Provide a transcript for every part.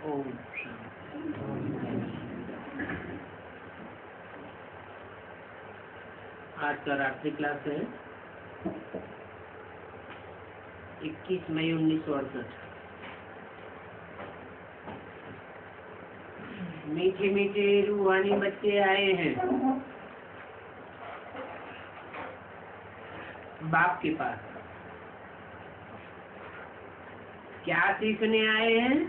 ओम। आज का रात्रि क्लास है 21 मई 1968। मीठे मीठे रूहानी बच्चे आए हैं बाप के पास। क्या सीखने आए हैं?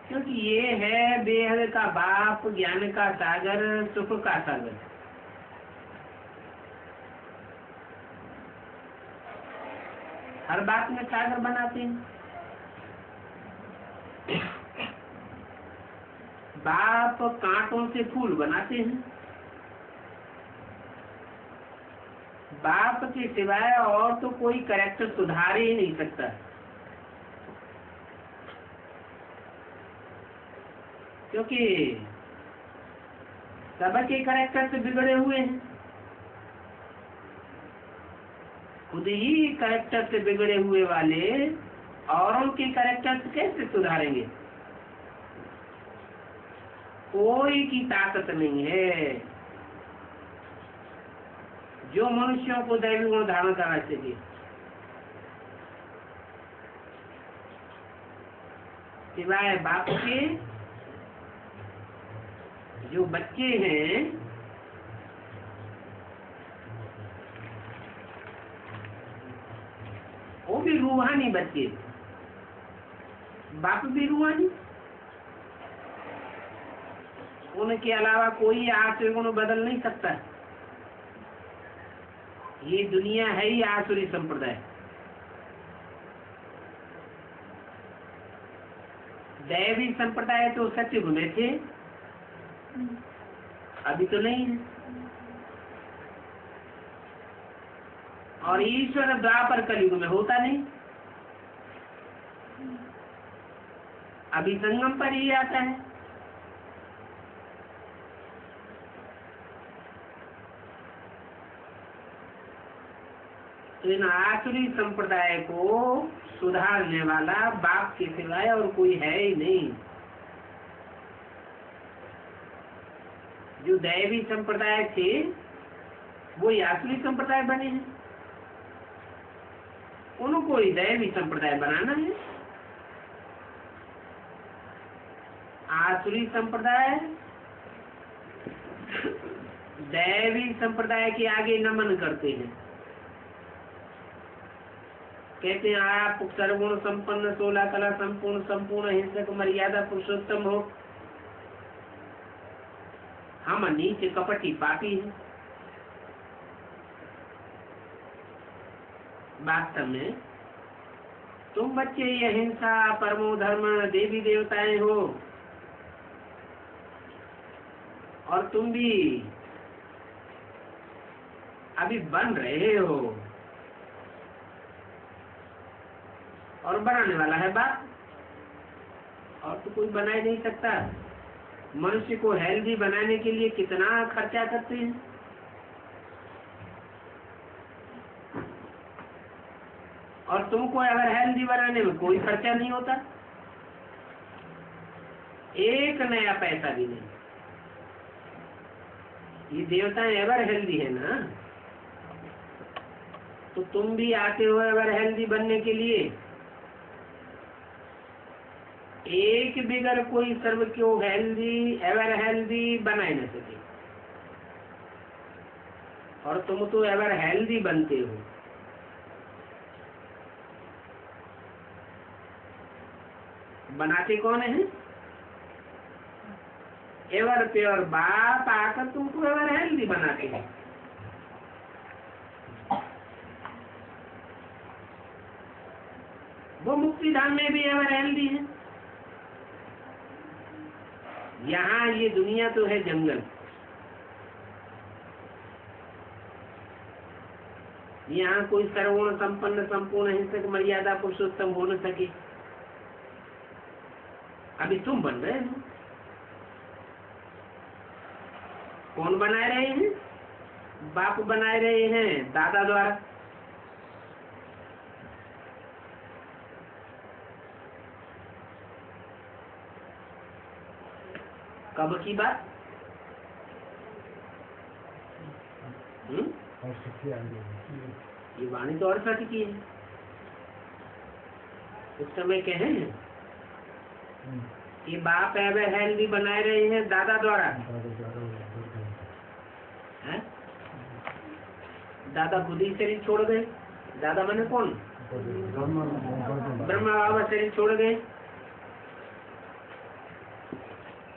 क्योंकि ये है बेहद का बाप, ज्ञान का सागर, सुख का सागर। हर बात में सागर बनाते हैं। बाप कांटों से फूल बनाते हैं। बाप के सिवाय और तो कोई कैरेक्टर सुधार ही नहीं सकता। क्योंकि सबके कैरेक्टर से बिगड़े हुए हैं। खुद ही कैरेक्टर से बिगड़े हुए वाले औरों के कैरेक्टर से कैसे सुधारेंगे? कोई की ताकत नहीं है जो मनुष्यों को दैवी गुण धारण करना चाहिए। सिवाय बाप के जो बच्चे हैं वो भी रूहानी बच्चे, बाप भी रूहानी। उनके अलावा कोई आसुरी गुण बदल नहीं सकता। ये दुनिया है ही आसुरी संप्रदाय। दैवी संप्रदाय तो सत्युग में थे, अभी तो नहीं है। और ईश्वर द्वापर कलयुग में होता नहीं, अभी संगम पर ही आता है। तो इन आसुरी संप्रदाय को सुधारने वाला बाप के सिवाय और कोई है ही नहीं। जो दैवी संप्रदाय थे वो आसुरी संप्रदाय बने हैं। उनको ही दैवी संप्रदाय बनाना है। आसुरी संप्रदाय दैवी संप्रदाय के आगे नमन करते हैं। कहते हैं आप सर्वगुण संपन्न, 16 कला संपूर्ण, संपूर्ण हिंसक, मर्यादा पुरुषोत्तम हो। हम नीच कपटी पापी हैं। वास्तव में तुम बच्चे ये हिंसा, परमो धर्म, देवी देवताएं हो और तुम भी अभी बन रहे हो और बनाने वाला है बाप। और तो कोई बना ही नहीं सकता। मनुष्य को हेल्दी बनाने के लिए कितना खर्चा करते हैं। और तुमको अगर हेल्दी बनाने में कोई खर्चा नहीं होता, एक नया पैसा भी नहीं। ये देवताएं एवर हेल्दी है ना, तो तुम भी आते हो एवर हेल्दी बनने के लिए। एक बिगर कोई सर्व क्यों हेल्दी एवर हेल्दी बनाए न सके। और तुम तो एवर हेल्दी बनते हो। बनाते कौन है? एवर प्योर बाप आकर तुमको एवर हेल्दी बनाते हैं। वो मुक्ति धाम में भी एवर हेल्दी है। यहाँ ये दुनिया तो है जंगल। यहाँ कोई सर्वगुण संपन्न, संपूर्ण हिंसक, मर्यादा पुरुषोत्तम हो न सके। अभी तुम बन रहे हो। कौन बनाए रहे हैं? बाप बनाए रहे हैं दादा द्वारा। कब की बात? ये वाणी तो 68 की है। उस समय कहे हैं कि बाप एवं हेल भी बनाए रहे हैं दादा द्वारा है? दादा खुद ही शरीर छोड़ गए। दादा माने कौन? ब्रह्मा बाबा शरीर छोड़ गए।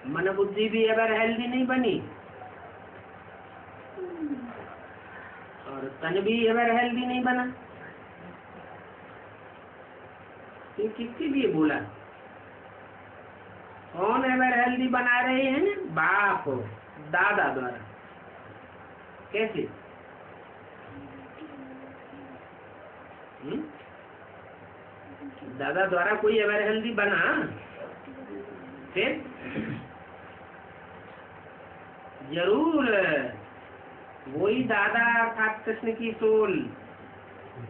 मन बुद्धि भी एवर हेल्दी नहीं बनी और तन भी एवर हेल्दी नहीं बना। ये किसके लिए बोला? कौन एवर हेल्दी बना रहे हैं? बाप दादा द्वारा। कैसे? दादा द्वारा कोई एवर हेल्दी बना? फिर जरूर वही दादा अर्थात कृष्ण की सोल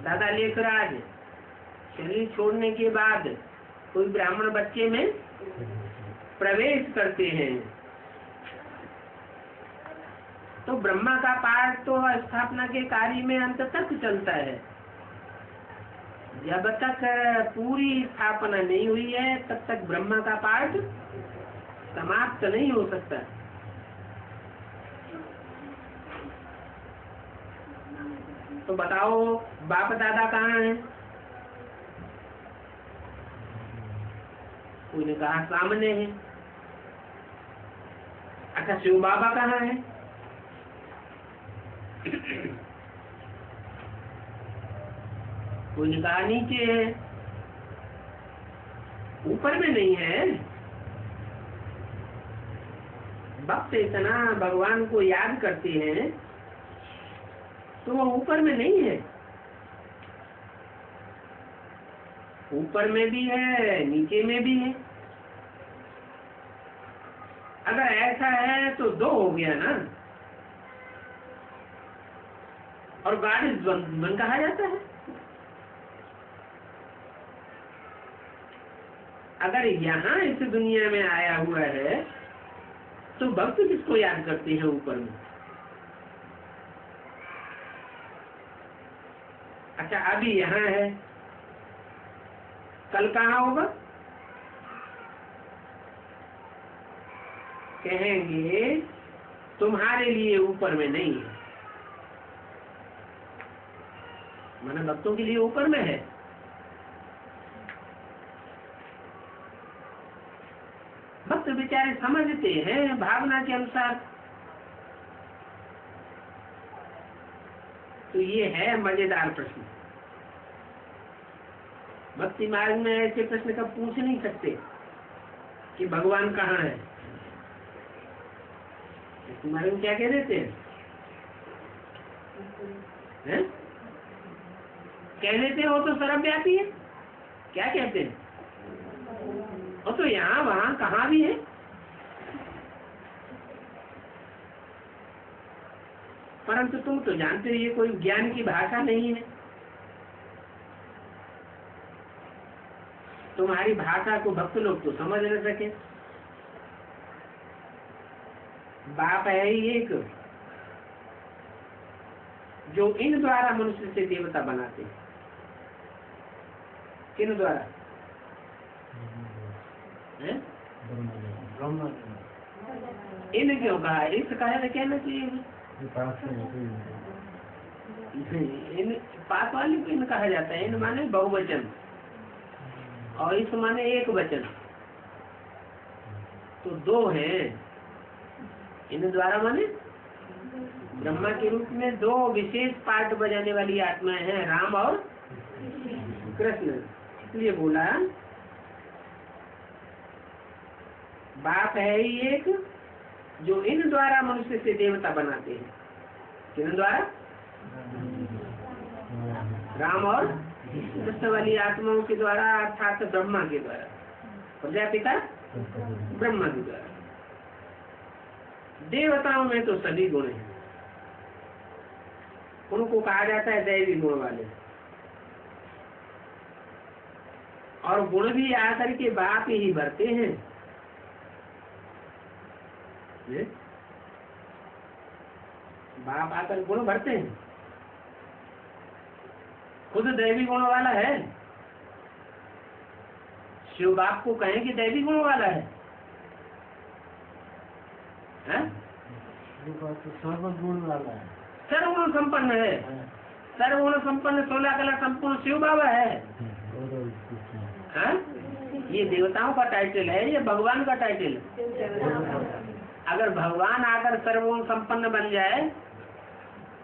दादा लेखराज शरीर छोड़ने के बाद कोई ब्राह्मण बच्चे में प्रवेश करते हैं तो ब्रह्मा का पाठ तो स्थापना के कार्य में अंत तक चलता है। जब तक पूरी स्थापना नहीं हुई है तब तक ब्रह्मा का पाठ समाप्त नहीं हो सकता। तो बताओ बाप दादा कहाँ हैं? कोई ने कहा सामने है। अच्छा शिव बाबा कहाँ है? कोई ने कहा नीचे है। ऊपर में नहीं है। भक्त इतना भगवान को याद करते हैं तो वो ऊपर में नहीं है। ऊपर में भी है नीचे में भी है। अगर ऐसा है तो दो हो गया ना। और गॉड इज वन कहा जाता है। अगर यहाँ इस दुनिया में आया हुआ है तो भक्त किसको याद करते हैं ऊपर में? अच्छा अभी यहाँ है, कल कहाँ होगा? कहेंगे तुम्हारे लिए ऊपर में नहीं है। माने भक्तों के लिए ऊपर में है। भक्त बेचारे समझते हैं भावना के अनुसार। तो ये है मजेदार प्रश्न। भक्ति मार्ग में ऐसे प्रश्न कब पूछ नहीं सकते कि भगवान कहाँ है। भक्ति मार्ग में क्या कह देते हैं? कह देते हो तो सर्वव्यापी है। क्या कहते हैं? वो तो यहाँ वहाँ कहाँ भी है। परंतु तुम तो जानते हो ये कोई ज्ञान की भाषा नहीं है। तुम्हारी भाषा को भक्त लोग तो समझ न सके। बाप है ही एक जो इन द्वारा मनुष्य से देवता बनाते हैं। किन द्वारा? इन क्यों कहा? इस कहा तो कहना चाहिए। इन पास वाले को इन कहा जाता है। इन माने बहुवचन और इस माने एक वचन। तो दो हैं। इन द्वारा माने ब्रह्मा के रूप में दो विशेष पार्ट बजाने वाली आत्माएं हैं, राम और कृष्ण। इसलिए बोला बाप है ही एक जो इन द्वारा मनुष्य से देवता बनाते हैं। किन द्वारा? राम और कृष्ण वाली आत्माओं के द्वारा अर्थात ब्रह्मा के द्वारा। प्रजापिता ब्रह्मा के द्वारा। देवताओं में तो सभी गुण हैं। उनको कहा जाता है दैवी गुण वाले। और गुण भी आकर के बाप ही भरते हैं। ये? बाप आकर गुण भरते हैं, खुद दैवी गुण वाला है। शिव बाप को कहें कि दैवी गुण वाला है? सर्वगुण वाला है, सर्वगुण संपन्न है। सर्वगुण संपन्न 16 कला संपूर्ण शिव बाबा है। ये देवताओं का टाइटल है, ये भगवान का टाइटल है। अगर भगवान आकर सर्वगुण संपन्न बन जाए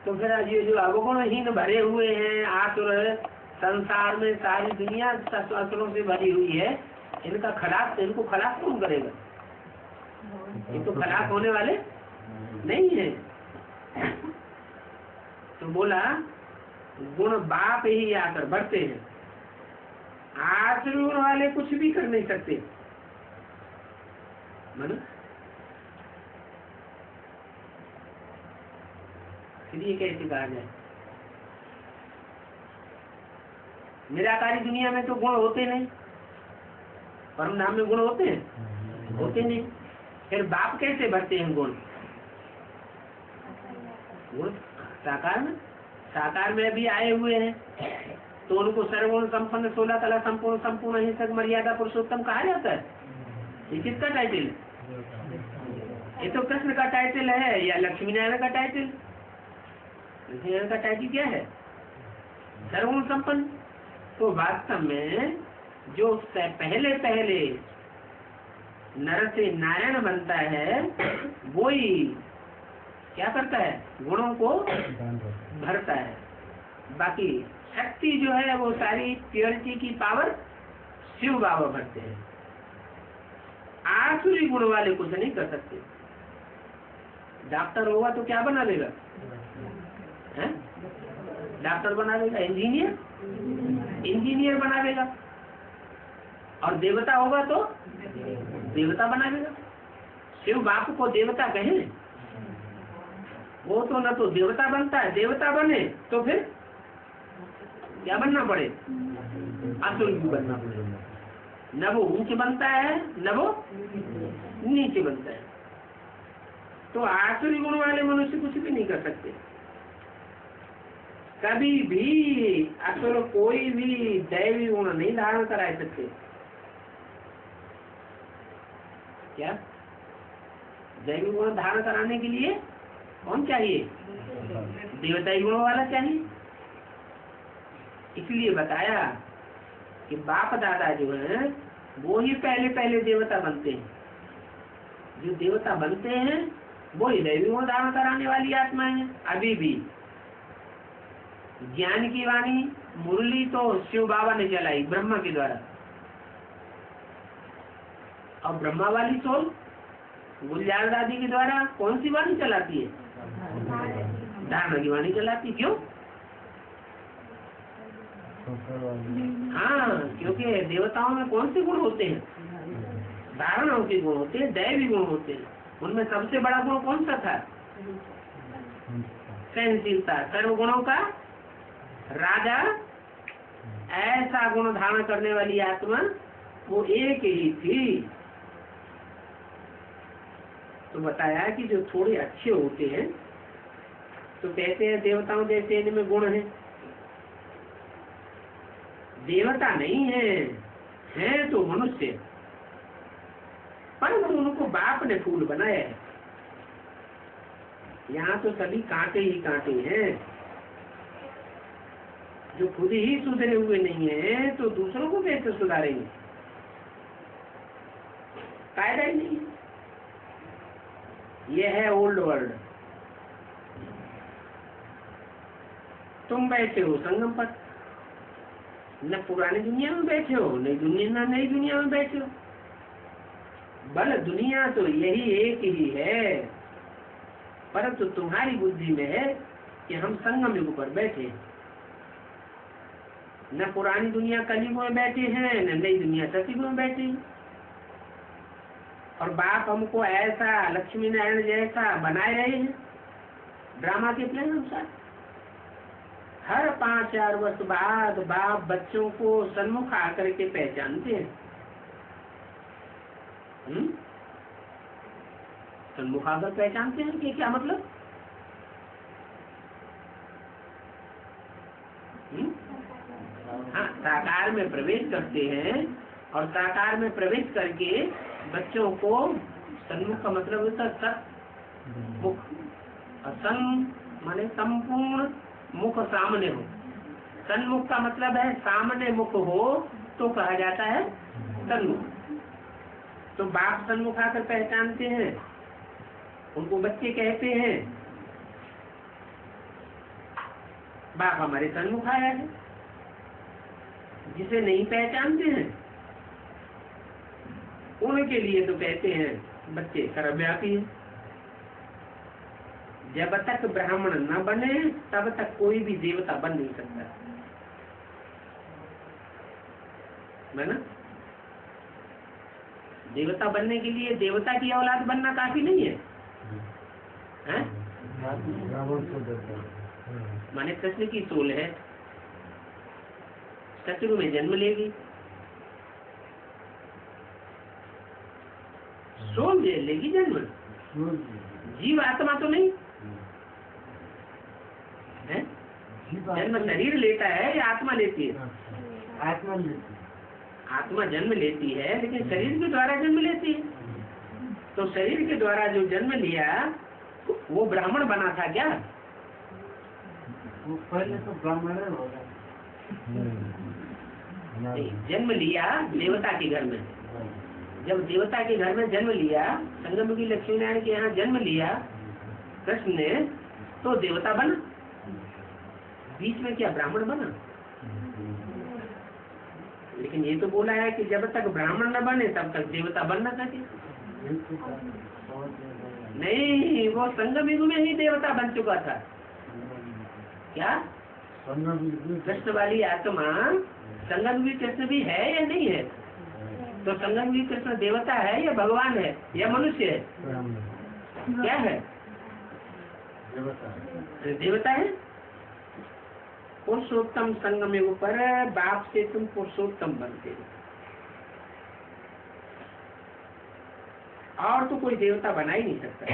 तो फिर ये जो अवगुणहीन भरे हुए हैं आसुर, संसार में सारी दुनिया असुरों से भरी हुई है, इनको खलास कौन करेगा? ये तो खलास होने वाले नहीं है। तो बोला गुण बाप ही आकर बढ़ते हैं, आसुर गुण वाले कुछ भी कर नहीं सकते। मानो फिर ये कैसे कहा जाए? निराकारी दुनिया में तो गुण होते नहीं, परम धाम में गुण होते हैं? होते नहीं। फिर बाप कैसे भरते हैं गुण? गुण साकार में भी आए हुए हैं, तो उनको सर्वगुण संपन्न 16 कला संपूर्ण संपूर्ण अहिंसक मर्यादा पुरुषोत्तम कहा जाता है। ये किसका टाइटल है? ये तो कृष्ण का टाइटल है या लक्ष्मी नारायण का टाइटल? लक्ष्मी नारायण का टाइटल क्या है? सर्वगुण संपन्न। तो वास्तव में जो पहले नर से नारायण बनता है वो ही क्या करता है? गुणों को भरता है। बाकी शक्ति जो है वो सारी प्योरिटी की पावर शिव बाबा भरते हैं। आसुरी गुण वाले कुछ नहीं कर सकते। डॉक्टर होगा तो क्या बना देगा? डॉक्टर बना देगा, इंजीनियर बना देगा। और देवता होगा तो देवता बना देगा। शिव बाप को देवता कहे? वो तो न तो देवता बनता है, देवता बने तो फिर क्या बनना पड़े? असुर भी बनना पड़ेगा। न वो ऊंच बनता है न वो नीचे बनता है। तो आसुरी गुण वाले मनुष्य कुछ भी नहीं कर सकते। कभी भी असुर कोई भी दैवी गुण नहीं धारण करा सकते। क्या दैवी गुण धारण कराने के लिए कौन चाहिए? देवताई गुणों वाला चाहिए। इसलिए बताया कि बाप दादा जो है वो ही पहले देवता बनते हैं। जो देवता बनते हैं वो ही दैवी गुण धारण कराने वाली आत्माएं हैं। अभी भी ज्ञान की वाणी मुरली तो शिव बाबा ने चलाई ब्रह्मा के द्वारा, और ब्रह्मा वाली सोल गुलजार दादी के द्वारा कौन सी वाणी चलाती है? धारणा की वाणी चलाती। क्यों? हाँ, क्योंकि देवताओं में कौन से गुण होते हैं? धारणाओं के गुण होते हैं, दैवी गुण होते हैं। उनमें सबसे बड़ा गुण कौन सा था? सहनशीलता। सर्वगुणों का राजा, ऐसा गुण धारण करने वाली आत्मा वो एक ही थी। तो बताया कि जो थोड़े अच्छे होते हैं तो कहते हैं देवताओं जैसे इनमें गुण है। देवता नहीं है तो मनुष्य, पर उनको बाप ने फूल बनाया है। यहाँ तो सभी कांटे ही कांटे हैं। जो खुद ही सुधरे हुए नहीं है तो दूसरों को कैसे सुधारेंगे? कायदा ही नहीं। ये है ओल्ड वर्ल्ड। तुम बैठे हो संगम पर, न पुरानी दुनिया में बैठे हो न नई दुनिया में बैठे हो। बल दुनिया तो यही एक ही है, परंतु तुम्हारी बुद्धि में है कि हम संगम युग पर बैठे। न पुरानी दुनिया कलयुग में बैठे हैं न नई दुनिया सतयुग में बैठे हैं। और बाप हमको ऐसा लक्ष्मी नारायण जैसा बनाए रहे हैं ड्रामा के प्लान अनुसार। हर 5-4 वर्ष बाद बाप बच्चों को सन्मुख आकर के पहचानते हैं। सन्मुख आकर पहचानते हैं कि क्या मतलब? हाँ, साकार में प्रवेश करते हैं और साकार में प्रवेश करके बच्चों को सन्मुख का मतलब होता है सन्मुख। सन माने संपूर्ण मुख सामने हो। सन्मुख का मतलब है सामने मुख हो तो कहा जाता है सन्मुख। तो बाप सन्मुख आकर पहचानते हैं, उनको बच्चे कहते हैं बाप हमारे सन्मुख आया है। जिसे नहीं पहचानते हैं उनके लिए तो कहते हैं बच्चे सर्वव्यापी है। जब तक ब्राह्मण न बने तब तक कोई भी देवता बन नहीं सकता है ना। देवता बनने के लिए देवता की औलाद बनना काफी नहीं है, हैं? माने कृष्ण की सोल है, शत्रु में जन्म लेगी, सोल ले लेगी जन्म, जीव आत्मा तो नहीं है। जन्म शरीर लेता है या आत्मा लेती है? आत्मा लेती है। आत्मा जन्म लेती है लेकिन शरीर के द्वारा जन्म लेती है। तो शरीर के द्वारा जो जन्म लिया वो ब्राह्मण बना था क्या? वो पहले तो ब्राह्मण होगा। जन्म लिया देवता के घर में। जब देवता के घर में जन्म लिया, संगम की लक्ष्मी नारायण के यहाँ जन्म लिया कृष्ण ने, तो देवता बना। बीच में क्या ब्राह्मण बना? लेकिन ये तो बोला है कि जब तक ब्राह्मण न बने तब तक देवता बनना चाहिए। नहीं, वो संगम युग में ही देवता बन चुका था। क्या कृष्ण वाली आत्मा संगम भी कृष्ण भी है या नहीं है? तो संगम भी कृष्ण देवता है या भगवान है या मनुष्य है? क्या है? देवता है। पुरुषोत्तम संगम युग पर बाप से तुम पुरुषोत्तम बनते हो, और तो कोई देवता बना ही नहीं सकता।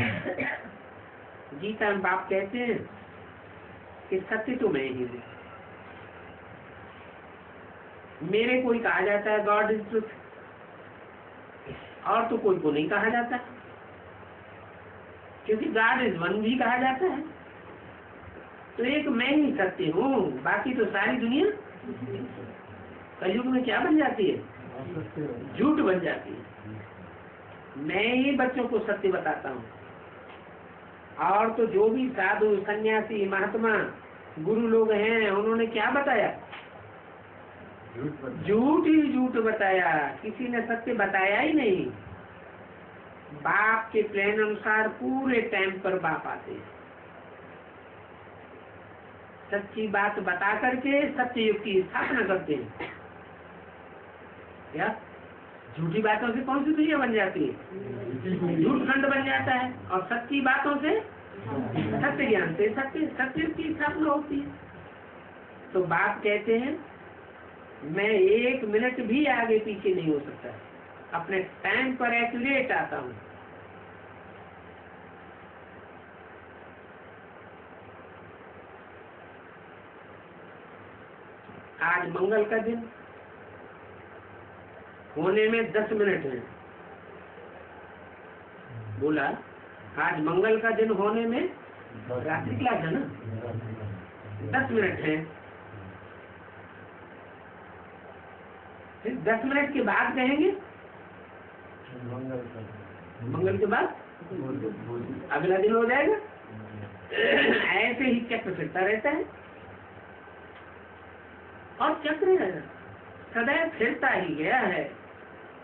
गीता में बाप कहते हैं कि सत्य तो मैं ही हूँ। मेरे कोई कहा जाता है गॉड इज ट्रुथ, और तो कोई को नहीं कहा जाता, क्योंकि गॉड इज वन भी कहा जाता है। तो एक मैं ही सत्य हूँ, बाकी तो सारी दुनिया कलयुग में क्या बन जाती है? झूठ बन जाती है। मैं ही बच्चों को सत्य बताता हूँ, और तो जो भी साधु सन्यासी महात्मा गुरु लोग हैं उन्होंने क्या बताया? झूठ ही झूठ बताया, किसी ने सत्य बताया ही नहीं। बाप के प्लान अनुसार पूरे टाइम पर बाप आते हैं, सच्ची बात बता करके सत्य युग की स्थापना करते हैं। क्या झूठी बातों से कौन सी दुनिया बन जाती है? झूठ खंड बन जाता है, और सच्ची बातों से सत्य ज्ञान से सत्य की स्थापना होती है। तो बाप कहते हैं मैं 1 मिनट भी आगे पीछे नहीं हो सकता, अपने टाइम पर एक्यूरेट आता हूँ। आज मंगल का दिन होने में 10 मिनट है। बोला आज मंगल का दिन होने में रात्रि क्लास है ना, 10 मिनट है। फिर 10 मिनट के बाद कहेंगे मंगल के बाद अगला दिन हो जाएगा। ऐसे ही चक्र फिरता रहता है, और चक्र सदैव फिरता ही गया है।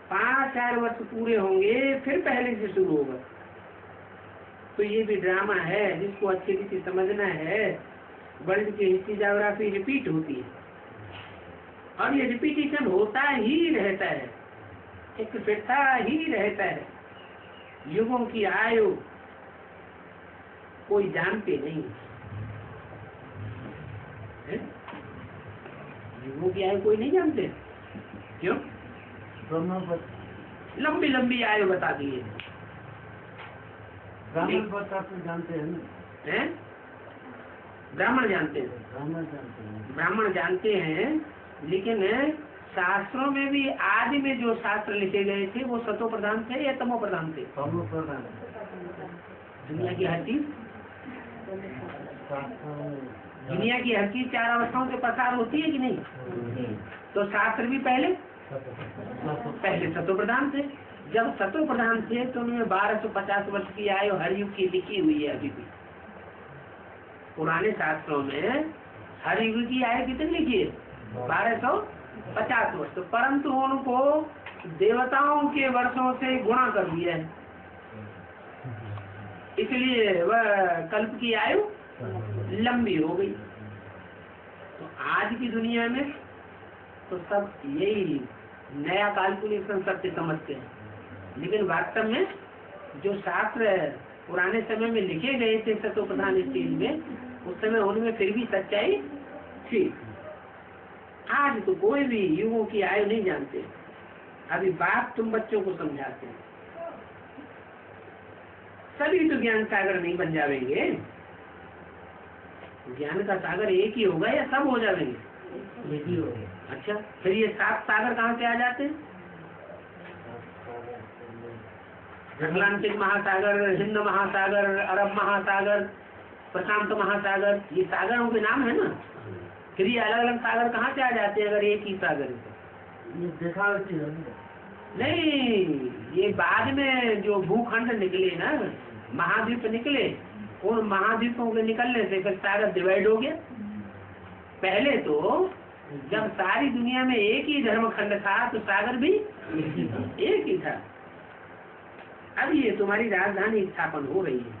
5-4 वर्ष पूरे होंगे फिर पहले से शुरू होगा। तो ये भी ड्रामा है, जिसको अच्छी रीति समझना है। वर्ल्ड की हिस्ट्री ज्योग्राफी रिपीट होती है, और ये रिपीटिशन होता ही रहता है, एक फिरता ही रहता है। युगों की आयु कोई जानते नहीं है? युगों की आयु कोई नहीं जानते। क्यों? लंबी लंबी आयु बता दी है। ब्राह्मण बच्चा तो जानते हैं ना, हैं? ब्राह्मण जानते हैं, ब्राह्मण जानते हैं। ब्राह्मण जानते हैं, लेकिन शास्त्रों में भी आदि में जो शास्त्र लिखे गए थे वो सतो प्रधान थे या तमो प्रधान थे? तमो प्रधान। दुनिया की हर चीज, शास्त्रों में दुनिया की हर चीज चार अवस्थाओं से पसार होती है कि नहीं? तो शास्त्र भी पहले सतो प्रधान थे। जब सतो प्रधान थे तो उनमें 1250 वर्ष की आयु हर युग की लिखी हुई है अभी भी। पुराने शास्त्रों में हर युग की आयु कितनी लिखी है? 1250 वर्ष। परंतु उनको देवताओं के वर्षों से गुणा कर दिया है, इसलिए वह कल्प की आयु लंबी हो गई। तो आज की दुनिया में तो सब यही नया कैलकुलेशन सत्य समझते हैं, लेकिन वास्तव में जो शास्त्र पुराने समय में लिखे गए थे सतो प्रधान स्टेज में, उस समय उनमें फिर भी सच्चाई थी। आज तो कोई भी युगों की आयु नहीं जानते। अभी बात तुम बच्चों को समझाते हैं, सभी तो ज्ञान सागर नहीं बन जाएंगे। ज्ञान का सागर एक ही होगा या सब हो जाएंगे? एक ही होगा। अच्छा, फिर ये 7 सागर कहाँ से आ जाते हैं? अटलांटिक महासागर, हिंद महासागर, अरब महासागर, प्रशांत महासागर, ये सागरों के नाम है ना। फिर ये अलग अलग सागर कहाँ से आ जाते हैं अगर एक ही सागर है? ये देखा नहीं, ये बाद में जो भूखंड निकले ना, महाद्वीप निकले, उन महाद्वीपों के निकलने से फिर सागर डिवाइड हो गया। पहले तो जब सारी दुनिया में एक ही धर्मखंड था तो सागर भी एक ही था। अब ये तुम्हारी राजधानी स्थापन हो रही है,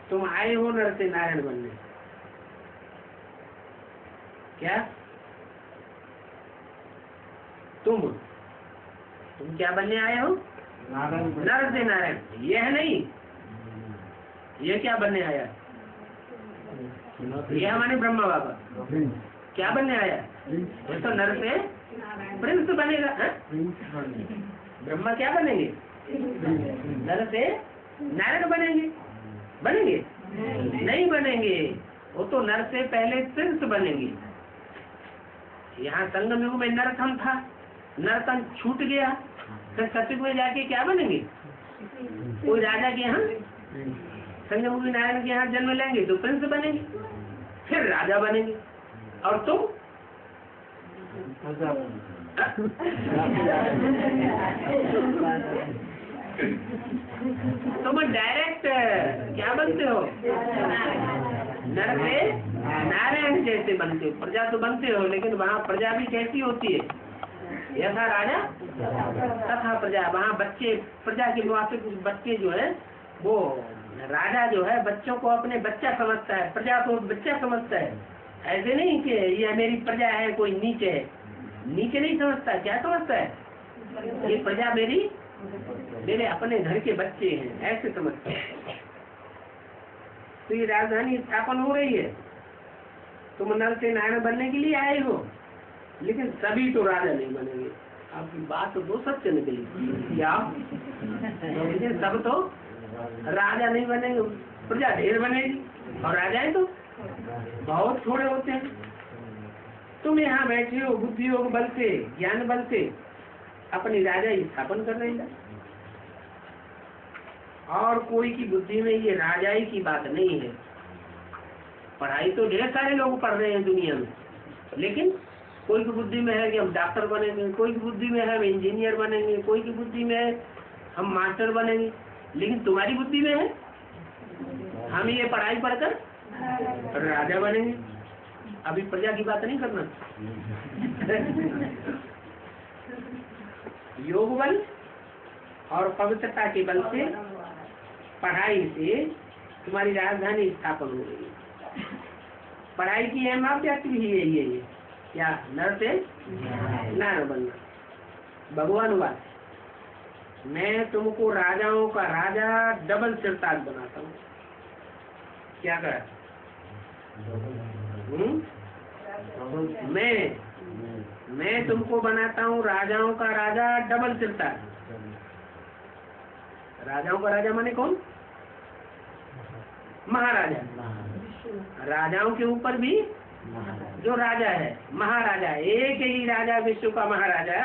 तुम आए हो नर से नारायण बनने। क्या तुम क्या बनने आए हो? नर से नारायण। यह नहीं, ये क्या बनने आया? ये हमारे ब्रह्मा बाबा क्या बनने आया? ये तो नर से प्रिंस बनेगा। ब्रह्मा क्या बनेंगे? नर से नारायण बनेंगे? बनेंगे? नहीं बनेंगे, वो तो नर से पहले प्रिंस बनेंगे। यहाँ संगम युग में नरथन था, नरथन छूट गया, फिर सतयुग में जाके क्या बनेंगे? कोई राजा के यहाँ संगम युग नारायण के यहाँ जन्म लेंगे तो प्रिंस बनेंगे, फिर राजा बनेंगे। और तुम तुम डायरेक्ट क्या बनते हो? नर से नारायण जैसे बनते हो। प्रजा तो बनते हो, लेकिन वहाँ प्रजा भी कैसी होती है? ऐसा राजा तथा प्रजा। वहाँ बच्चे प्रजा के मुआफिक बच्चे जो है, वो राजा जो है बच्चों को अपने बच्चा समझता है, प्रजा को बच्चा समझता है। ऐसे नहीं कि ये मेरी प्रजा है, कोई नीचे है, नीचे नहीं समझता। क्या समझता है? ये प्रजा मेरे अपने घर के बच्चे हैं, ऐसे समझते हैं। तो ये राजधानी स्थापन हो रही है, तुम नर से नारायण बनने के लिए आए हो, लेकिन सभी तो राजा नहीं बनेंगे। आपकी बात तो दो सत्य निकली क्या? लेकिन सब तो राजा नहीं बनेंगे, प्रजा ढेर बनेगी और राजाएं तो बहुत थोड़े होते हैं। तुम यहाँ बैठे हो बुद्धि योग बल से, ज्ञान बल से अपनी राजा स्थापन कर रहे हैं, और कोई की बुद्धि में ये राजाई की बात नहीं है। पढ़ाई तो ढेर सारे लोग पढ़ रहे हैं दुनिया में, लेकिन कोई की बुद्धि में है कि हम डॉक्टर बनेंगे, कोई की बुद्धि में है हम इंजीनियर बनेंगे, कोई की बुद्धि में है हम मास्टर बनेंगे। लेकिन तुम्हारी बुद्धि में है हम ये पढ़ाई पढ़कर राजा बनेंगे। अभी प्रजा की बात नहीं करना। योग बल और पवित्रता के बल से, पढ़ाई से तुम्हारी राजधानी स्थापन हो रही है। पढ़ाई की अहम व्याप्ति भी यही है, ये क्या? नर से नारायण बनना। भगवान बात, मैं तुमको राजाओं का राजा डबल सिरताज बनाता हूँ। क्या करा? मैं तुमको बनाता हूँ राजाओं का राजा डबल सिरताज। राजाओं का राजा माने कौन? महाराजा। राजाओं के ऊपर भी जो राजा है, महाराजा, एक ही राजा विश्व का महाराजा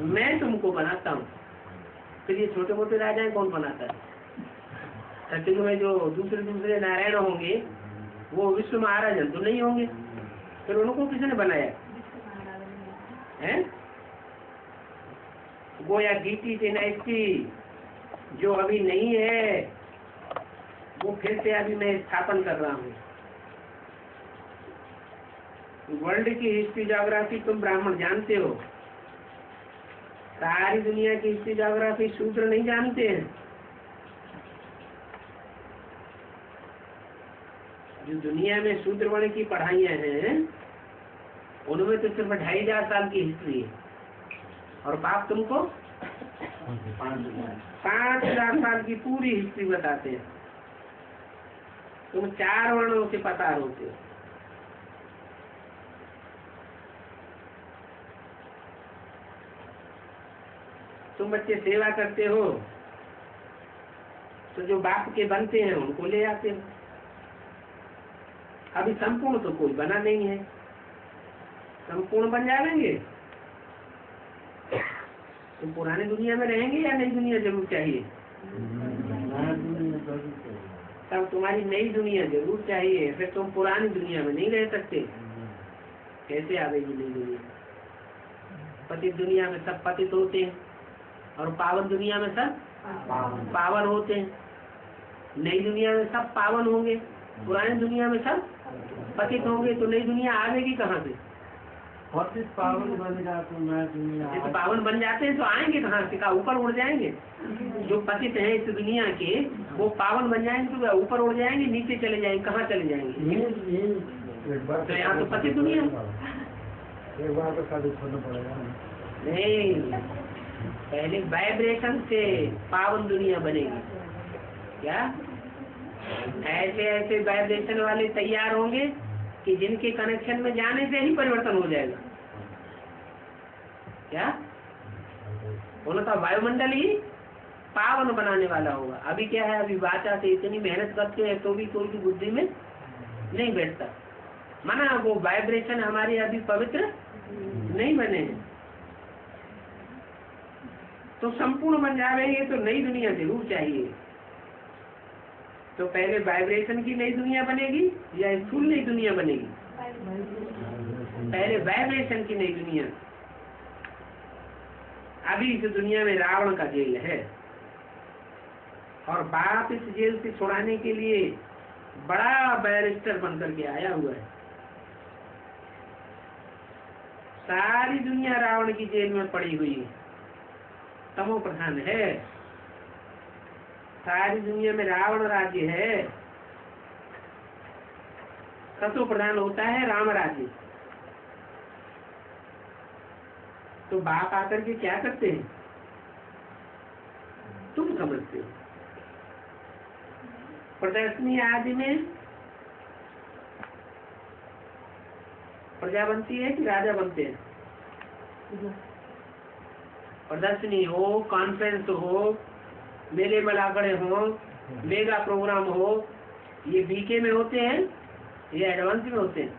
मैं तुमको बनाता हूँ। फिर ये छोटे मोटे राजा कौन बनाता है? सत्युग में जो दूसरे नारायण होंगे वो विश्व महाराजा तो नहीं होंगे, फिर उनको किसने बनाया है? गोया गीति डायनेस्टी जो अभी नहीं है वो फिर से अभी मैं स्थापन कर रहा हूँ। वर्ल्ड की हिस्ट्री ज्योग्राफी तुम ब्राह्मण जानते हो, सारी दुनिया की हिस्ट्री ज्योग्राफी शूद्र नहीं जानते हैं। जो दुनिया में शूद्र वर्ण की पढ़ाइयाँ हैं उनमें तो सिर्फ 2500 साल की हिस्ट्री है, और बाप तुमको 5000 साल की पूरी हिस्ट्री बताते हैं। तुम 4 वर्णों से पता होते हो। तुम बच्चे सेवा करते हो तो जो बाप के बनते हैं उनको ले आते हो। अभी संपूर्ण तो कोई बना नहीं है, संपूर्ण बन जाएंगे तो पुरानी दुनिया में रहेंगे या नई दुनिया जरूर चाहिए? तब तुम्हारी नई दुनिया जरूर चाहिए, फिर तुम पुरानी दुनिया में नहीं रह सकते। कैसे आवेगी नई दुनिया? पतित दुनिया में सब पतित होते हैं और पावन दुनिया में सब पावन होते हैं। नई दुनिया में सब पावन होंगे, पुरानी दुनिया में सब पतित होंगे, तो नई दुनिया आवेगी कहाँ से? पतित पावन बनेगा तो नया दुनिया। तो पावन बन जाते हैं तो आएंगे कहाँ से? का ऊपर उड़ जाएंगे? जो पतित हैं इस दुनिया के वो पावन बन जाएंगे तो ऊपर उड़ जाएंगे, नीचे चले जाएंगे, कहाँ चले जाएंगे? तो यहाँ तो पतित दुनिया एक बार तो शादी छोड़ना पड़ेगा नहीं, पहले वाइब्रेशन से पावन दुनिया बनेगी। क्या ऐसे ऐसे वाइब्रेशन वाले तैयार होंगे कि जिनके कनेक्शन में जाने से ही परिवर्तन हो जाएगा। क्या उनका वायुमंडल ही पावन बनाने वाला होगा। अभी क्या है, अभी वाचा से इतनी मेहनत करते हैं तो भी कोई बुद्धि में नहीं बैठता, माना वो वाइब्रेशन हमारे अभी पवित्र नहीं बने हैं। तो संपूर्ण बन जाएंगे तो नई दुनिया जरूर चाहिए। तो पहले वाइब्रेशन की नई दुनिया बनेगी या स्थूल नई दुनिया बनेगी? पहले वाइब्रेशन की नई दुनिया। अभी इस दुनिया में रावण का जेल है और बाप इस जेल से छुड़ाने के लिए बड़ा बैरिस्टर बनकर के आया हुआ है। सारी दुनिया रावण की जेल में पड़ी हुई है, तमो प्रधान है। सारी दुनिया में रावण राज्य है, सतो प्रधान होता है राम राज्य। तो बाप आकर के क्या करते हैं तुम समझते हो। प्रदर्शनी आदि में प्रजा बनती है कि राजा बनते हैं? प्रदर्शनी हो, कॉन्फ्रेंस हो, मेले मलागड़े हो, मेगा प्रोग्राम हो, ये बीके में होते हैं या एडवांस में होते हैं?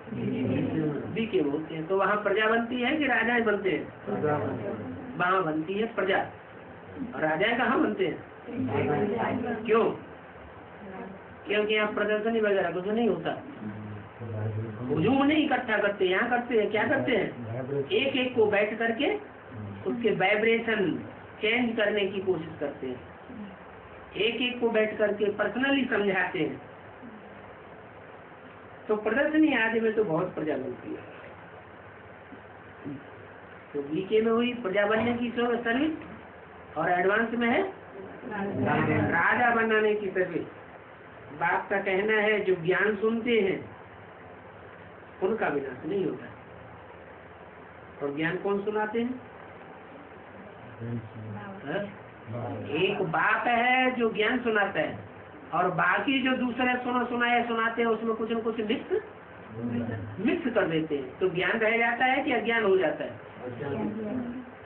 बीके में होते हैं। तो वहाँ प्रजा बनती है कि राजाएं बनते हैं? वहाँ बनती है प्रजा, और राजाएं कहाँ बनते हैं? क्यों? क्योंकि यहाँ प्रदर्शनी वगैरह कुछ नहीं होता, हुजूम नहीं इकट्ठा करते। यहाँ करते हैं, क्या करते हैं? एक एक को बैठ करके उसके वाइब्रेशन चेंज करने की कोशिश करते हैं, एक एक को बैठ करके पर्सनली समझाते हैं। तो प्रदर्शनी आदि में तो बहुत प्रजा बनती है। तो बीके में हुई प्रजा बनने की सर्विस, और एडवांस में है राजा बनाने की सर्विस। बाप का कहना है जो ज्ञान सुनते हैं उनका विनाश नहीं होता। और ज्ञान कौन सुनाते हैं? एक बाप है जो ज्ञान सुनाता है, और बाकी जो दूसरे सुनाते हैं उसमें कुछ न कुछ मिक्स कर देते हैं। तो ज्ञान रह जाता है कि अज्ञान हो जाता है?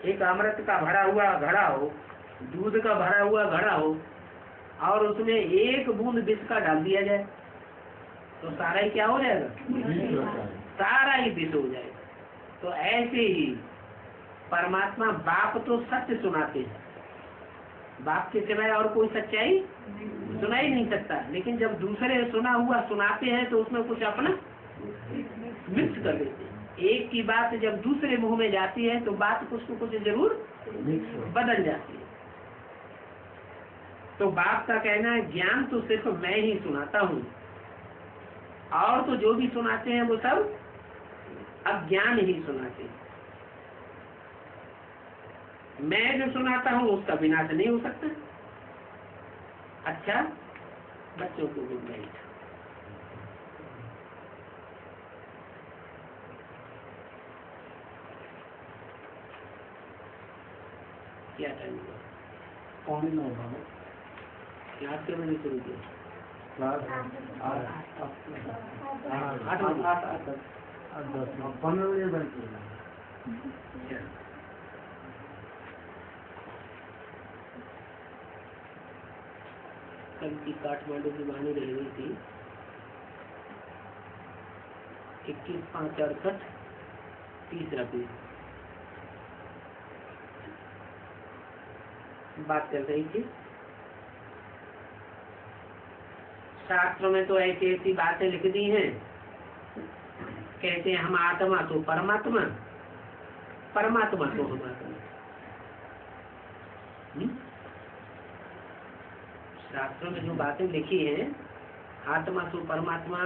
एक अमृत का भरा हुआ घड़ा हो, दूध का भरा हुआ घड़ा हो, और उसमें एक बूंद विष का डाल दिया जाए तो सारा ही क्या हो जाएगा? सारा ही विष हो जाएगा। तो ऐसे ही परमात्मा बाप तो सत्य सुनाते हैं, बाप के सिवाय और कोई सच्चाई सुना ही नहीं सकता, लेकिन जब दूसरे सुना हुआ सुनाते हैं तो उसमें कुछ अपना मिक्स कर देते हैं। एक की बात जब दूसरे मुंह में जाती है तो बात कुछ न कुछ जरूर बदल जाती है। तो बाप का कहना है ज्ञान तो सिर्फ मैं ही सुनाता हूँ, और तो जो भी सुनाते हैं वो सब अज्ञान ही सुनाते हैं। मैं जो सुनाता हूँ उसका विनाश नहीं हो सकता। अच्छा, बच्चों को गुड नाइट। क्या टाइम हुआ? 9:15 क्लास के बजे शुरू किया? क्लास 15 बजे बैठे। कल की काठमांडू की वाणी रह गई थी 21/5/68 तीसरा पेज। बात कर रही थी शास्त्रों में तो ऐसी ऐसी बातें लिख दी हैं, कहते हैं हम आत्मा तो परमात्मा, परमात्मा तो हम आत्मा। शास्त्रों में जो बातें लिखी हैं, आत्मा तो परमात्मा,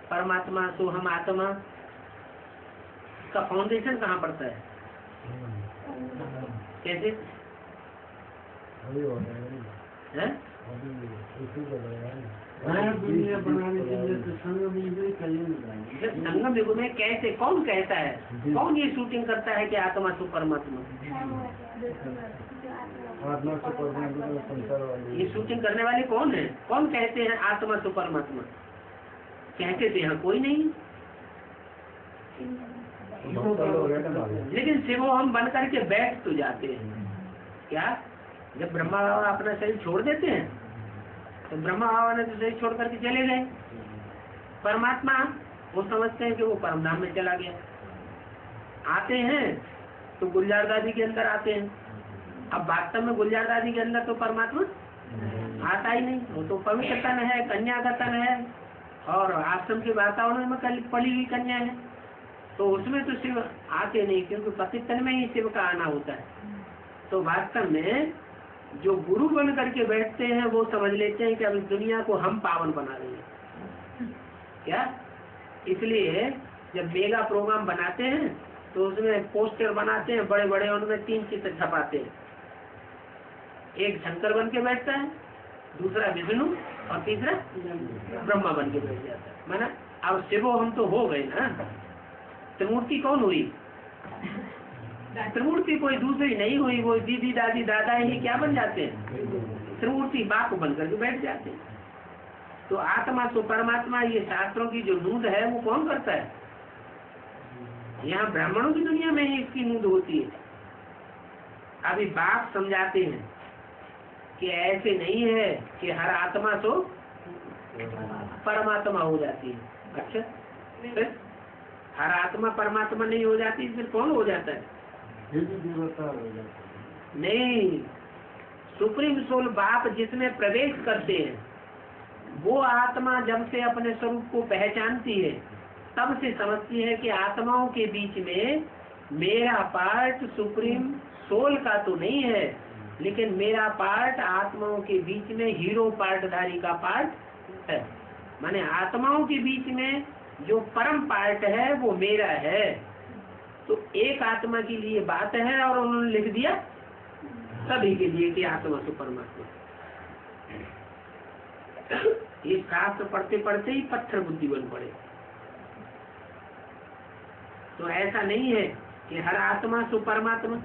परमात्मा तो हम आत्मा, का फाउंडेशन कहाँ पड़ता है? कैसे है? दुनिया बनाने के लिए तो संगम युग ही चाहिए। संगम युग में कैसे, कौन कहता है, कौन ये शूटिंग करता है कि आत्मा तो परमात्मा? आत्मा से परमात्मा संसार वाले ये शूटिंग करने वाले कौन है? कौन कहते हैं आत्मा तो परमात्मा? कहते थे यहाँ कोई नहीं, लेकिन शिवो हम बन करके बैठ तो जाते हैं। क्या? जब ब्रह्मा बाबा अपना शरीर छोड़ देते हैं तो ब्रह्मा बाबा ने तो शरीर छोड़ करके चले गए। परमात्मा वो समझते हैं कि वो परमधाम में चला गया। आते हैं तो गुलजार दादी के अंदर आते हैं। अब वास्तव में गुलजार दादी के अंदर तो परमात्मा आता ही नहीं, वो तो पवित्र तन है, कन्या का तन है, और आश्रम के वातावरण में पड़ी हुई कन्या है, तो उसमें तो शिव आते नहीं, क्योंकि पति तन में ही शिव का आना होता है। तो वास्तव में जो गुरु बन करके बैठते हैं वो समझ लेते हैं कि अब इस दुनिया को हम पावन बना रहे हैं। क्या? इसलिए जब मेगा प्रोग्राम बनाते हैं तो उसमें पोस्टर बनाते हैं बड़े बड़े, उनमें 3 चित्र छपाते हैं। एक शंकर बन के बैठता है, दूसरा विष्णु और तीसरा ब्रह्मा बन के बैठ जाता है। माना अब शिवो हम तो हो गए ना, त्रिमूर्ति कौन हुई? त्रिमूर्ति कोई दूसरी नहीं हुई, वो दीदी दादी दादा ही क्या बन जाते हैं? त्रिमूर्ति बाप बन करके बैठ जाते हैं। तो आत्मा तो परमात्मा, ये शास्त्रों की जो नूंद है वो कौन करता है? यहाँ ब्राह्मणों की दुनिया में ही इसकी नूंद होती है। अभी बाप समझाते हैं कि ऐसे नहीं है कि हर आत्मा तो परमात्मा हो जाती है। अच्छा, फिर हर आत्मा परमात्मा नहीं हो जाती, फिर कौन हो जाता है? देवता हो जाता है। नहीं, सुप्रीम सोल बाप जिसमें प्रवेश करते हैं वो आत्मा जब से अपने स्वरूप को पहचानती है तब से समझती है कि आत्माओं के बीच में मेरा पार्ट सुप्रीम सोल का तो नहीं है, लेकिन मेरा पार्ट आत्माओं के बीच में हीरो पार्टधारी का पार्ट है। माने आत्माओं के बीच में जो परम पार्ट है वो मेरा है। तो एक आत्मा के लिए बात है और उन्होंने लिख दिया सभी के लिए कि आत्मा तो परमात्मा। ये शास्त्र पढ़ते पढ़ते ही पत्थर बुद्धि बन पड़े। तो ऐसा नहीं है कि हर आत्मा सो परमात्मा।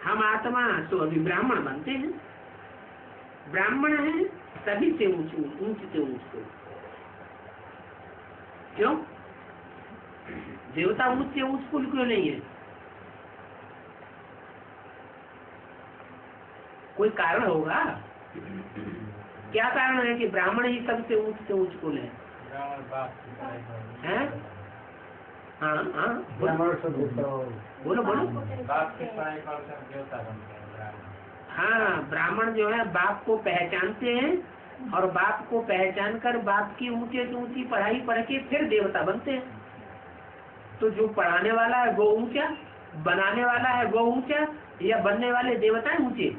हम आत्मा तो अभी ब्राह्मण बनते हैं, ब्राह्मण है सभी से ऊंच से ऊंच को। क्यों? देवता ऊंच से ऊंच कुल क्यों नहीं है? कोई कारण होगा। क्या कारण है कि ब्राह्मण ही सबसे ऊंच से ऊंच कुल है? हैं? हाँ हाँ बोलो बोलो। हाँ, ब्राह्मण जो है बाप को पहचानते हैं और बाप को पहचान कर बाप की ऊंचे से ऊंची पढ़ाई पढ़ के फिर देवता बनते हैं। तो जो पढ़ाने वाला है वो ऊंचा, बनाने वाला है वो ऊंचा, या बनने वाले देवता है ऊंचे?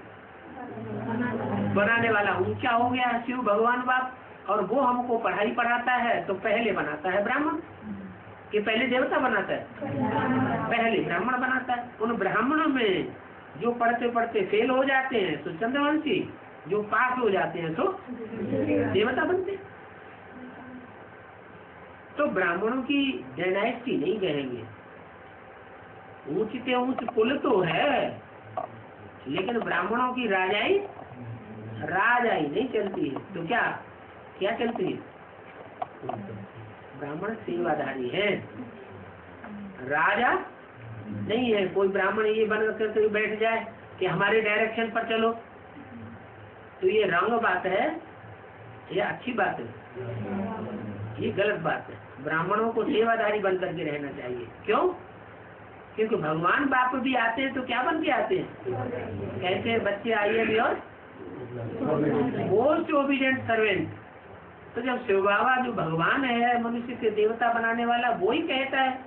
बनाने वाला ऊंचा हो गया शिव भगवान बाप, और वो हमको पढ़ाई पढ़ाता है तो पहले बनाता है ब्राह्मण कि पहले देवता बनाता है? पहले ब्राह्मण बनाता है। उन ब्राह्मणों में जो पढ़ते पढ़ते फेल हो जाते हैं तो चंद्रवंशी, जो पास हो जाते हैं तो देवता बनते हैं। तो ब्राह्मणों की डायनेस्टी नहीं कहेंगे, ऊंच से ऊंच कुल तो है, लेकिन ब्राह्मणों की राजाई नहीं चलती है। तो क्या चलती है? ब्राह्मण सेवाधारी है, राजा नहीं है। कोई ब्राह्मण ये बन करके बैठ जाए कि हमारे डायरेक्शन पर चलो, तो ये रंग बात है, ये अच्छी बात है, ये गलत बात है। ब्राह्मणों को सेवाधारी बन करके रहना चाहिए। क्यों? क्योंकि भगवान बाप भी आते हैं तो क्या बन के आते हैं? कहते हैं बच्चे आइए और मोस्ट ओबीडिएंट सर्वेंट। तो जब शिव बाबा जो भगवान है, मनुष्य के देवता बनाने वाला, वो ही कहता है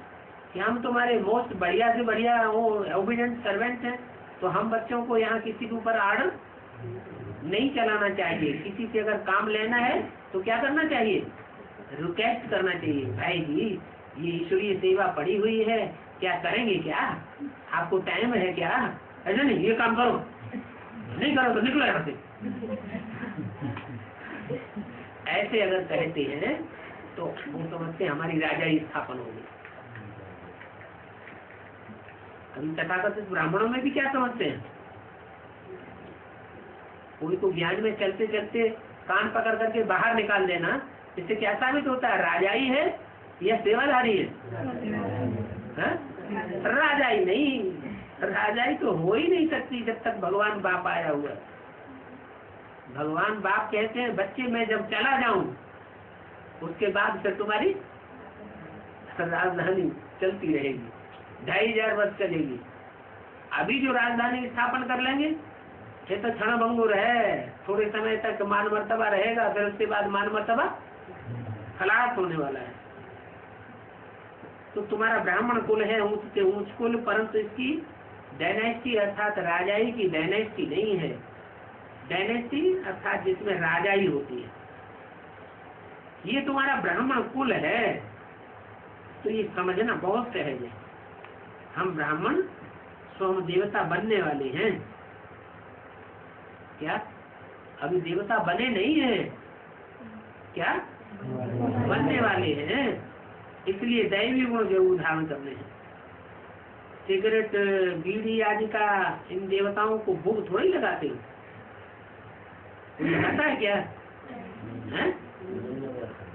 कि हम तुम्हारे मोस्ट बढ़िया से बढ़िया वो ओबीडिएंट सर्वेंट हैं, तो हम बच्चों को यहाँ किसी के ऊपर आर्डर नहीं चलाना चाहिए। किसी से अगर काम लेना है तो क्या करना चाहिए? रिक्वेस्ट करना चाहिए, भाई जी ये ईश्वरीय सेवा पड़ी हुई है, क्या करेंगे? क्या आपको टाइम है क्या? ऐसा नहीं, ये काम करो, नहीं करो तो निकलो यहाँ से। ऐसे अगर कहते हैं तो वो समझते हमारी राजाई स्थापन होगी। अभी तथाकथित ब्राह्मणों में भी क्या समझते हैं? कोई को ज्ञान में चलते चलते कान पकड़ करके बाहर निकाल देना, इससे क्या साबित होता है? राजाई है या सेवाधारी है? राजाई नहीं, राजाई तो हो ही नहीं सकती जब तक भगवान बाप आया हुआ है। भगवान बाप कहते हैं बच्चे मैं जब चला जाऊं उसके बाद फिर तुम्हारी राजधानी चलती रहेगी, 2500 वर्ष चलेगी। अभी जो राजधानी स्थापन कर लेंगे ये तो क्षण भंगुर है, थोड़े समय तक मान मर्तबा रहेगा, फिर उसके बाद मान मर्तबा खलास होने वाला है। तो तुम्हारा ब्राह्मण कुल है ऊंच से ऊंच कुल, परंतु इसकी डायनेस्टी अर्थात राजाई की डायनेस्टी नहीं है। डायनेस्टी अर्थात जिसमें राजाई होती है, ये तुम्हारा ब्राह्मण कुल है। तो ये समझना बहुत सहज है, हम ब्राह्मण स्वयं देवता बनने वाले हैं। क्या अभी देवता बने नहीं है? क्या बनने वाले हैं? इसलिए दैवी गुण जरूर धारण करने हैं। सिगरेट बीड़ी आदि का इन देवताओं को भोग थोड़ी लगाते हैं, लगाता है क्या? है?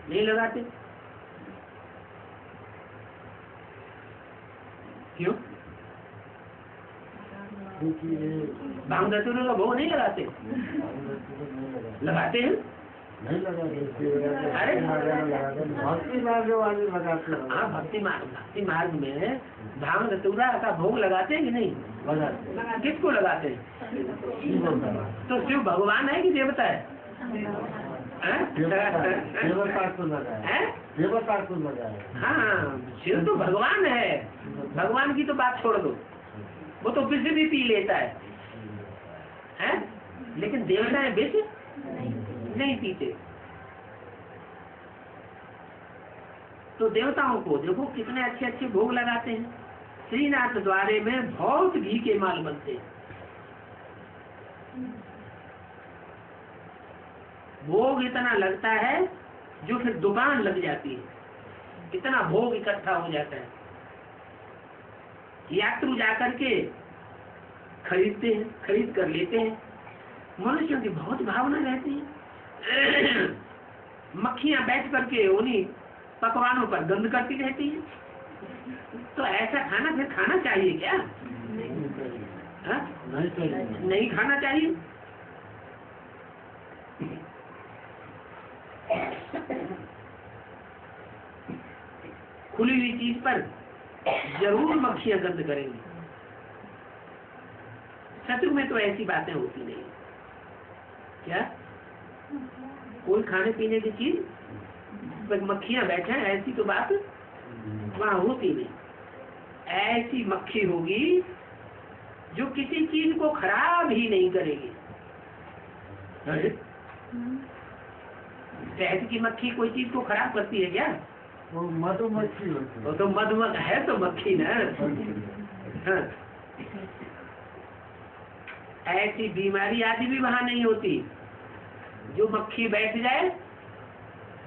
नहीं लगाते। क्यों? भांग धतूरे का भोग नहीं लगाते? लगाते हैं? नहीं लगाते। अरे भक्ति मार्ग वाले लगाते हैं। हाँ, भक्ति मार्ग में भांग धतूरा का भोग लगाते हैं कि नहीं? लगाते। किसको लगाते हैं? तो शिव भगवान है कि देवता है? देवता को लगाया। देवता को लगाया। हाँ, शिव तो भगवान है। भगवान की तो बात छोड़ दो, वो तो विष भी पी लेता है? लेकिन देवता है विष नहीं पीते। तो देवताओं को देखो कितने अच्छे अच्छे भोग लगाते हैं। श्रीनाथ द्वारे में बहुत घी के माल बनते हैं। भोग इतना लगता है जो फिर दुकान लग जाती है, इतना भोग इकट्ठा हो जाता है। यात्रु जाकर के खरीदते हैं, खरीद कर लेते हैं। मनुष्यों की बहुत भावना रहती है। मक्खियां बैठ करके उन्हीं पकवानों पर गंध करती रहती हैं। तो ऐसा खाना फिर खाना चाहिए क्या? नहीं खाना चाहिए। खुली हुई चीज पर जरूर मक्खियां गंध करेंगी। सतयुग में तो ऐसी बातें होती नहीं। क्या कोई खाने पीने की चीज मक्खियां बैठे हैं, ऐसी तो बात वहां होती नहीं। ऐसी मक्खी होगी जो किसी चीज को खराब ही नहीं करेगी। शहद की मक्खी कोई चीज को खराब करती है क्या? वो मधुमक्खी होती है। वो तो मधुमक्खी है, तो मक्खी ना। हाँ। ऐसी बीमारी आदि भी वहां नहीं होती। जो मक्खी बैठ जाए,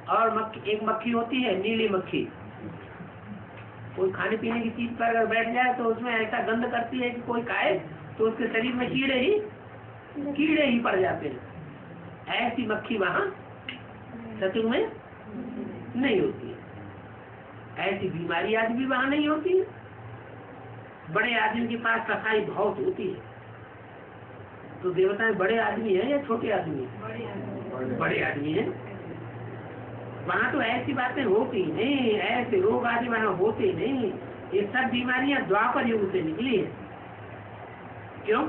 और एक मक्खी होती है नीली मक्खी, कोई खाने पीने की चीज पर अगर बैठ जाए तो उसमें ऐसा गंध करती है कि कोई खाए तो उसके शरीर में कीड़े ही पड़ जाते हैं। ऐसी मक्खी वहां सतयुग में नहीं होती है। ऐसी बीमारी आदि भी वहां नहीं होती है। बड़े आदमी के पास सफाई बहुत होती है। तो देवताएं बड़े आदमी है या छोटे आदमी है? बड़े आदमी है। वहां तो ऐसी बातें होती नहीं, ऐसे रोग आदि वहां होते नहीं। ये सब बीमारियां द्वापर युग से निकली है। क्यों?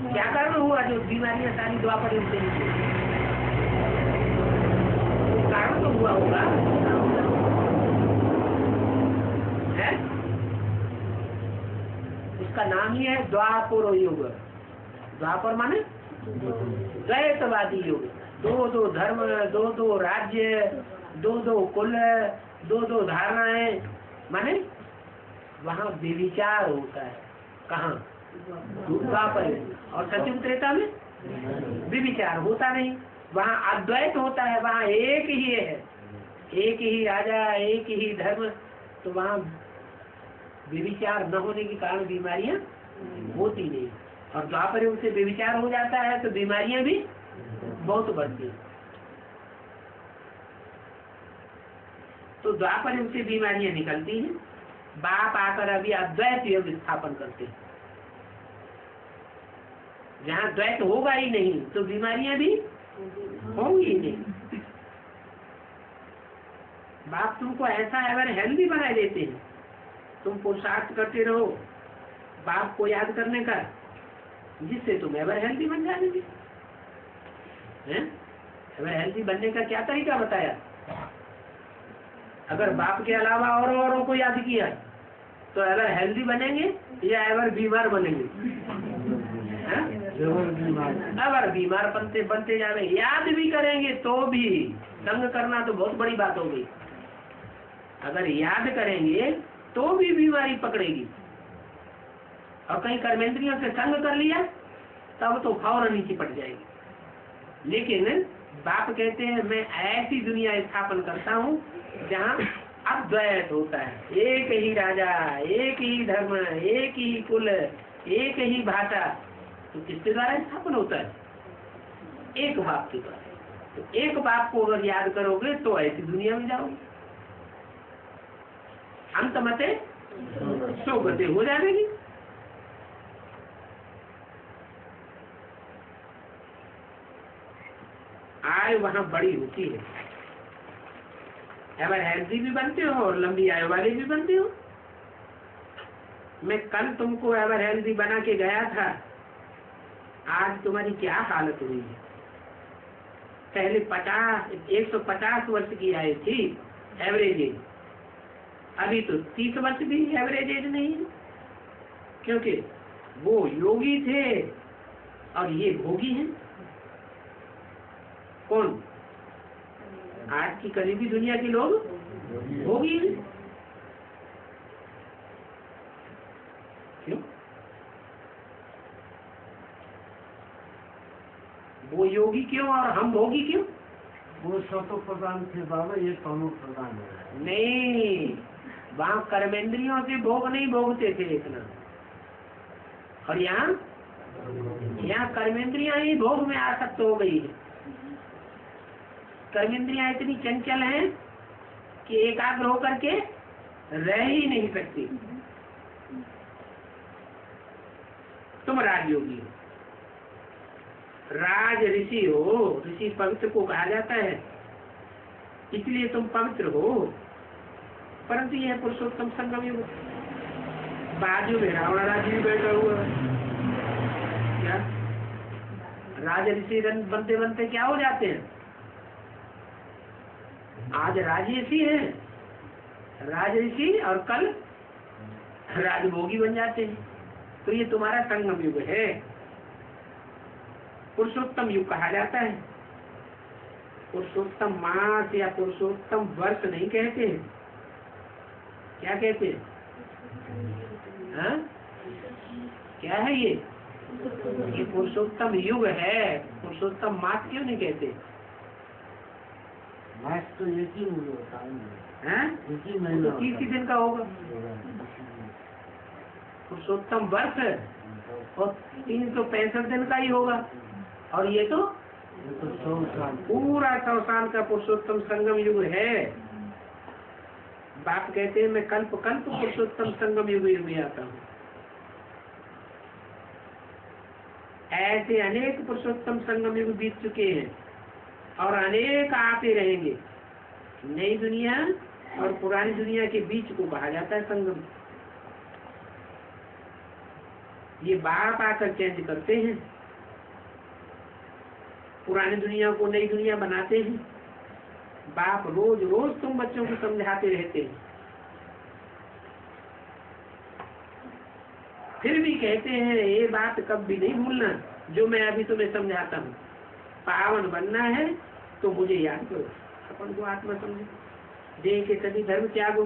क्या कारण हुआ जो बीमारियां सारी द्वापर युग से निकली? कारण तो हुआ होगा है? उसका नाम ही है द्वापर युग। द्वापर माने द्वैतवादी युग। दो धर्म, दो राज्य, दो कुल, दो धारणाएं, माने वहां व्यभिचार होता है। कहाँ? द्वापर। और सतयुग त्रेता में व्यभिचार होता नहीं। वहां अद्वैत होता है, वहां एक ही है, एक ही राजा, एक ही धर्म। तो वहां व्यभिचार न होने के कारण बीमारियां होती नहीं। और द्वापर युग से व्यभिचार हो जाता है तो बीमारियां भी बहुत बढ़ती हैं। तो द्वापर युग से बीमारियां निकलती हैं। बाप आकर अभी अद्वैत युग स्थापन करते हैं। जहाँ द्वैत होगा ही नहीं तो बीमारियां भी होंगी ही नहीं। बाप तुमको ऐसा एवर हेल्दी बना देते हैं, तुम पुरुषार्थ करते रहो बाप को याद करने का, जिससे तुम एवर हेल्दी बन जाएंगे। एवर हेल्दी बनने का क्या तरीका बताया? अगर बाप के अलावा औरों को याद किया तो एवर हेल्दी बनेंगे या एवर बीमार बनेंगे? एवर बीमार बनते जा रहे। याद भी करेंगे तो भी संग करना तो बहुत बड़ी बात होगी। अगर याद करेंगे तो भी बीमारी पकड़ेगी। और कहीं कर्मेंद्रियों से संग कर लिया तब तो फौरन ही चिपट जाएगी। लेकिन बाप कहते हैं मैं ऐसी दुनिया स्थापन करता हूँ जहाँ अद्वैत होता है। एक ही राजा, एक ही धर्म, एक ही कुल, एक ही भाषा। तो किसके द्वारा स्थापन होता है? एक बाप के द्वारा। तो एक बाप को अगर याद करोगे तो ऐसी दुनिया में जाओगे। अंत मते सो गते हो जाएगी। आयु वहां बड़ी होती है। एवर हेल्दी भी बनते हो और लंबी आयु वाले भी बनते हो। मैं कल तुमको एवर हेल्दी बना के गया था, आज तुम्हारी क्या हालत हुई है? पहले 150 वर्ष की आयु थी एवरेज एज, अभी तो 30 वर्ष भी एवरेज एज नहीं है। क्योंकि वो योगी थे और ये भोगी हैं। कौन? आज की करीबी दुनिया के लोग भोगी हैं। क्यों? वो योगी क्यों और हम भोगी क्यों? वो सतो प्रधान थे बाबा, ये तमो प्रधान है। नहीं, वहाँ कर्मेंद्रियों से भोग नहीं भोगते थे इतना। और यहाँ कर्मेंद्रियां ही भोग में आसक्त हो गई है। कर्मेंद्रियां इतनी चंचल हैं कि एकाग्र होकर के रह ही नहीं सकती। तुम राजयोगी हो, राज ऋषि हो, ऋषि पवित्र को कहा जाता है, इसलिए तुम पवित्र हो। परंतु यह पुरुषोत्तम संगम युग, बाजू में रावण राज भी बैठा हुआ है। क्या राज ऋषि बनते बनते क्या हो जाते हैं? आज राज ऋषि है, राज ऋषि, और कल राजभोगी बन जाते हैं। तो ये तुम्हारा संगम युग है, पुरुषोत्तम युग कहा जाता है। पुरुषोत्तम मास या पुरुषोत्तम वर्ष नहीं कहते, क्या कहते हैं? हाँ? क्या है ये पुरुषोत्तम युग है। पुरुषोत्तम मास क्यों नहीं कहते? मास तो एक ही होता है, एक ही महीना तो 30 दिन का होगा। पुरुषोत्तम वर्ष और 365 दिन का ही होगा, और ये तो 100 साल पूरा 100 साल का पुरुषोत्तम संगम युग है। बाप कहते हैं मैं कल्प कल्प पुरुषोत्तम संगम युग में आता हूँ। ऐसे अनेक पुरुषोत्तम संगम युग बीत चुके हैं और अनेक आते रहेंगे। नई दुनिया और पुरानी दुनिया के बीच को कहा जाता है संगम। ये बाप आकर चेंज करते हैं, पुरानी दुनिया को नई दुनिया बनाते हैं। बाप रोज रोज तुम बच्चों को समझाते रहते हैं, फिर भी कहते हैं ये बात कभी नहीं भूलना जो मैं अभी तुम्हें समझाता हूँ। पावन बनना है तो मुझे याद करो। अपन को आत्मा समझो, देह के सभी धर्म त्यागो।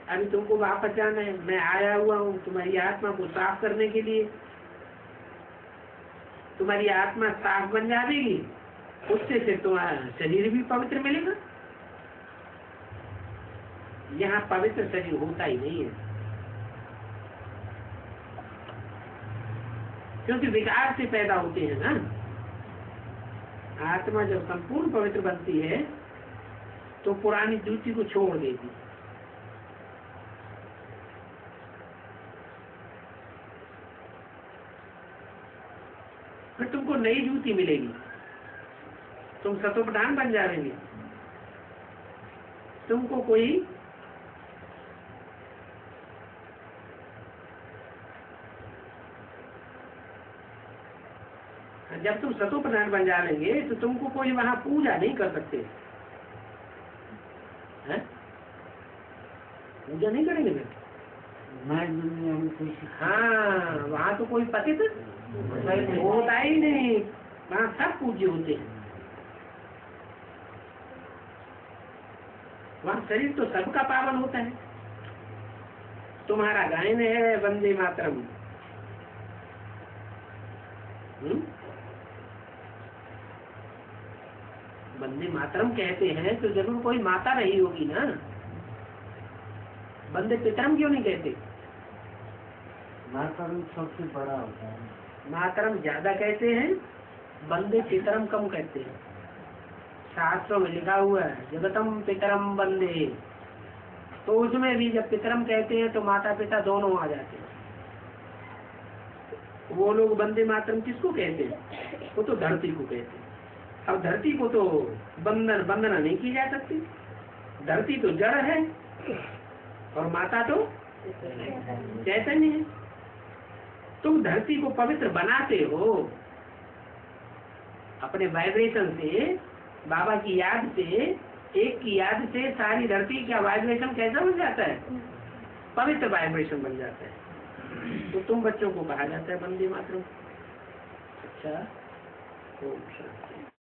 अभी तुमको वापस जाना है, मैं आया हुआ हूँ तुम्हारी आत्मा को साफ करने के लिए। तुम्हारी आत्मा साफ बन जाएगी, उससे फिर तुम्हारा शरीर भी पवित्र मिलेगा। यहाँ पवित्र शरीर होता ही नहीं है, क्योंकि विकार से पैदा होते हैं ना। आत्मा जब संपूर्ण पवित्र बनती है तो पुरानी जूती को छोड़ देती, फिर तुमको नई जूती मिलेगी, तुम सतोप्रधान बन जाएंगे। तुमको कोई जब तुम सतोप्रधान बन जाएंगे तो तुमको कोई वहां पूजा नहीं कर सकते हैं? पूजा नहीं करेंगे फिर। दुनिया में कोई हाँ, वहाँ तो कोई पतित होता ही नहीं, वहाँ सब पूज्य होते हैं। वहाँ शरीर तो सबका पावन होता है। तुम्हारा गायन है वंदे मातरम, वंदे मातरम कहते हैं तो जरूर कोई माता रही होगी ना। वंदे पितरम क्यों नहीं कहते? मातरम सबसे बड़ा होता है, मातरम ज्यादा कहते हैं, वंदे पितरम कम कहते हैं। शास्त्रों में लिखा हुआ है जगतम पितरम वंदे, तो उसमें भी जब पितरम कहते हैं तो माता पिता दोनों आ जाते हैं। वो लोग वंदे मातरम किसको कहते हैं? वो तो धरती को कहते हैं। अब धरती को तो वंदना नहीं की जा सकती, धरती तो जड़ है और माता तो चैतन्य है। तुम धरती को पवित्र बनाते हो अपने वाइब्रेशन से, बाबा की याद से, एक की याद से सारी धरती का वाइब्रेशन कैसा बन जाता है? पवित्र वाइब्रेशन बन जाता है। तो तुम बच्चों को कहा जाता है वंदे मातरम। अच्छा, ओम शांति।